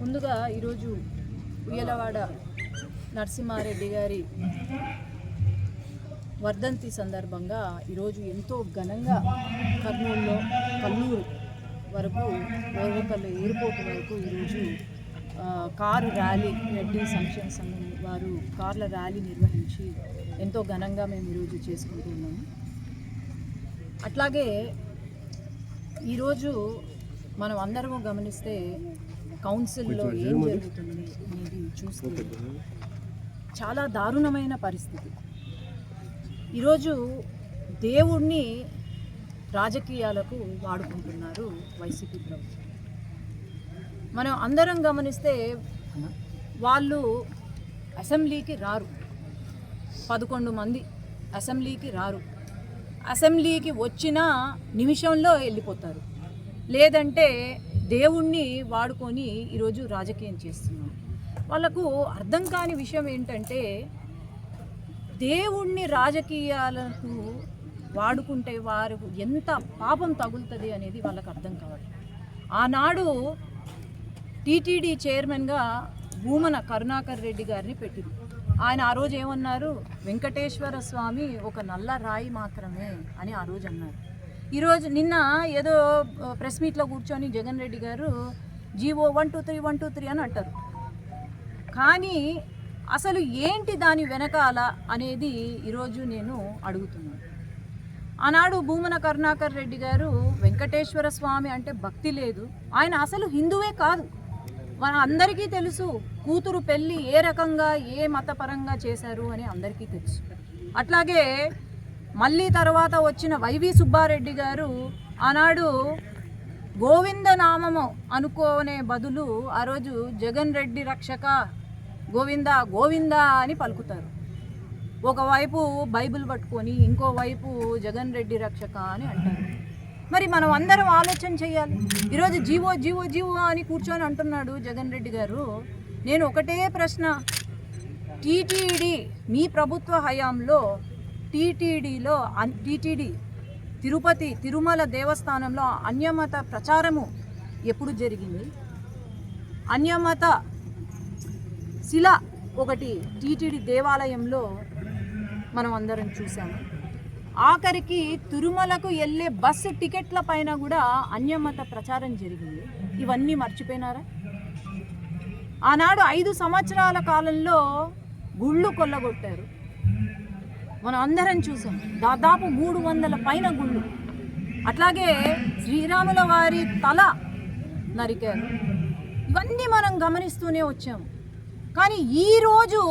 ముందుగా ఈరోజు ఉయ్యలవాడ నరసింహారెడ్డి గారి వర్ధంతి సందర్భంగా ఈరోజు ఎంతో ఘనంగా కల్లూరు వరకు ఓర్వకల్లు ఎయిర్పోర్ట్ వరకు ఈరోజు కారు ర్యాలీ రెడ్డి సంక్షేమ సంఘం వారు కార్ల ర్యాలీ నిర్వహించి ఎంతో ఘనంగా మేము ఈరోజు చేసుకుంటున్నాము. అట్లాగే ఈరోజు మనం అందరము గమనిస్తే కౌన్సిల్లో ఏం జరుగుతుంది అనేది చూస్తే చాలా దారుణమైన పరిస్థితి. ఈరోజు దేవుణ్ణి రాజకీయాలకు వాడుకుంటున్నారు వైసీపీ ప్రభుత్వం. మనం అందరం గమనిస్తే వాళ్ళు అసెంబ్లీకి రారు, 11 మంది అసెంబ్లీకి రారు. అసెంబ్లీకి వచ్చిన నిమిషంలో వెళ్ళిపోతారు, లేదంటే దేవుణ్ణి వాడుకొని ఈరోజు రాజకీయం చేస్తున్నారు. వాళ్ళకు అర్థం కాని విషయం ఏంటంటే దేవుణ్ణి రాజకీయాలకు వాడుకుంటే వారు ఎంత పాపం తగులుతుంది అనేది వాళ్ళకు అర్థం కావాలి. ఆనాడు టీటీడీ చైర్మన్గా భూమన కరుణాకర్ రెడ్డి గారిని పెట్టింది. ఆయన ఆ రోజు ఏమన్నారు, వెంకటేశ్వర స్వామి ఒక నల్ల రాయి మాత్రమే అని ఆ రోజు అన్నారు. ఈరోజు నిన్న ఏదో ప్రెస్ మీట్లో కూర్చొని జగన్ రెడ్డి గారు జీవో 123 అని అంటారు. కానీ అసలు ఏంటి దాని వెనకాల అనేది ఈరోజు నేను అడుగుతున్నాను. ఆనాడు భూమన కరుణాకర్ రెడ్డి గారు వెంకటేశ్వర స్వామి అంటే భక్తి లేదు, ఆయన అసలు హిందువే కాదు. మన అందరికీ తెలుసు కూతురు పెళ్ళి ఏ రకంగా ఏ మతపరంగా చేశారు అని అందరికీ తెలుసు. అట్లాగే మళ్ళీ తర్వాత వచ్చిన వైవి సుబ్బారెడ్డి గారు ఆనాడు గోవింద నామము అనుకోనే బదులు ఆ రోజు జగన్ రెడ్డి రక్షక గోవింద గోవింద అని పలుకుతారు. ఒకవైపు బైబిల్ పట్టుకొని ఇంకోవైపు జగన్ రెడ్డి రక్షక అని అంటారు. మరి మనం అందరం ఆలోచన చేయాలి. ఈరోజు జీవో జీవో జీవో అని కూర్చొని అంటున్నాడు జగన్ రెడ్డి గారు. నేను ఒకటే ప్రశ్న, టీటీడీ మీ ప్రభుత్వ హయాంలో టీటీడీ తిరుపతి తిరుమల దేవస్థానంలో అన్యమత ప్రచారము ఎప్పుడు జరిగింది? అన్యమత శిల ఒకటి టీటీడీ దేవాలయంలో మనం అందరం చూసాము. ఆఖరికి తిరుమలకు వెళ్ళే బస్సు టికెట్ల పైన కూడా అన్యమత ప్రచారం జరిగింది. ఇవన్నీ మర్చిపోయినారా? ఆనాడు 5 సంవత్సరాల కాలంలో గుళ్ళు కొల్లగొట్టారు, మనం అందరం చూసాం. దాదాపు 300 పైన గుళ్ళు. అట్లాగే శ్రీరాముల వారి తల నరికారు. ఇవన్నీ మనం గమనిస్తూనే వచ్చాము. కానీ ఈరోజు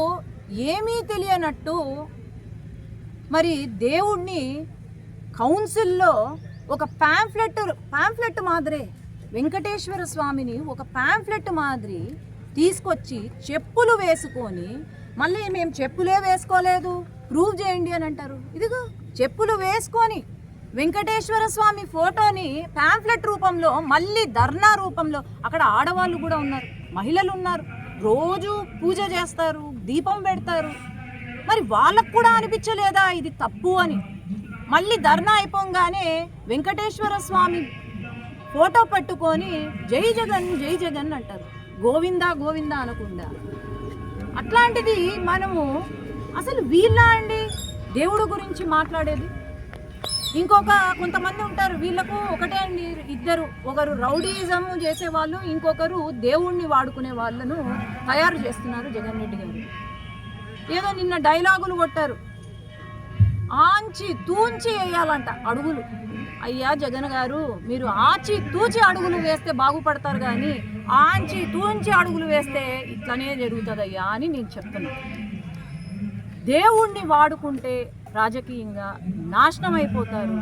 ఏమీ తెలియనట్టు మరి దేవుణ్ణి కౌన్సిల్లో ఒక ప్యాంఫ్లెట్ మాదిరి వెంకటేశ్వర స్వామిని ఒక ప్యాంఫ్లెట్ మాదిరి తీసుకొచ్చి చెప్పులు వేసుకొని మళ్ళీ మేము చెప్పులే వేసుకోలేదు ప్రూవ్ చేయండి అని అంటారు. ఇదిగో చెప్పులు వేసుకొని వెంకటేశ్వర స్వామి ఫోటోని ప్యాంఫ్లెట్ రూపంలో మళ్ళీ ధర్నా రూపంలో, అక్కడ ఆడవాళ్ళు కూడా ఉన్నారు, మహిళలు ఉన్నారు, రోజు పూజ చేస్తారు, దీపం పెడతారు. మరి వాళ్ళకు కూడా అనిపించలేదా ఇది తప్పు అని? మళ్ళీ ధర్నా అయిపోగానే వెంకటేశ్వర స్వామి ఫోటో పట్టుకొని జై జగన్ అంటారు, గోవిందా గోవిందా అనకుండా. అట్లాంటిది మనము అసలు వీళ్ళ అండి దేవుడు గురించి మాట్లాడేది? కొంతమంది ఉంటారు, వీళ్ళకు ఒకటే అండి, ఇద్దరు, ఒకరు రౌడీజం చేసేవాళ్ళు, ఇంకొకరు దేవుణ్ణి వాడుకునే వాళ్ళను తయారు చేస్తున్నారు జగన్ రెడ్డి గారు. ఏదో నిన్న డైలాగులు కొట్టారు, ఆంచి తూంచి వేయాలంట అడుగులు. అయ్యా జగన్ గారు, మీరు ఆచి తూచి అడుగులు వేస్తే బాగుపడతారు, కానీ ఆంచి తూంచి అడుగులు వేస్తే ఇట్లనే జరుగుతుందయ్యా అని నేను చెప్తున్నాను. దేవుణ్ణి వాడుకుంటే రాజకీయంగా నాశనం అయిపోతారు.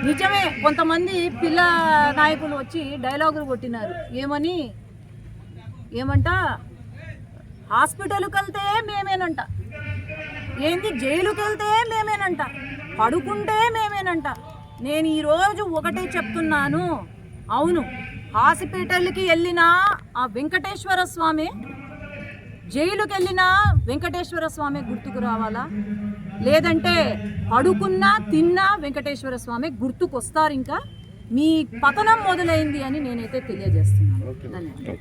నిజమే, కొంతమంది పిల్ల నాయకులు వచ్చి డైలాగులు కొట్టినారు. ఏమంట హాస్పిటల్కి వెళ్తే మేమేనంట, ఏంది జైలుకి వెళ్తే మేమేనంట, పడుకుంటే మేమేనంట. నేను ఈరోజు ఒకటే చెప్తున్నాను, అవును హాస్పిటల్కి వెళ్ళినా ఆ వెంకటేశ్వర స్వామి, జైలుకి వెళ్ళినా వెంకటేశ్వర స్వామి గుర్తుకు రావాలా? లేదంటే పడుకున్నా తిన్నా వెంకటేశ్వర స్వామి గుర్తుకొస్తారు. ఇంకా మీ పతనం మొదలైంది అని నేనైతే తెలియజేస్తున్నాను. ధన్యవాదాలు.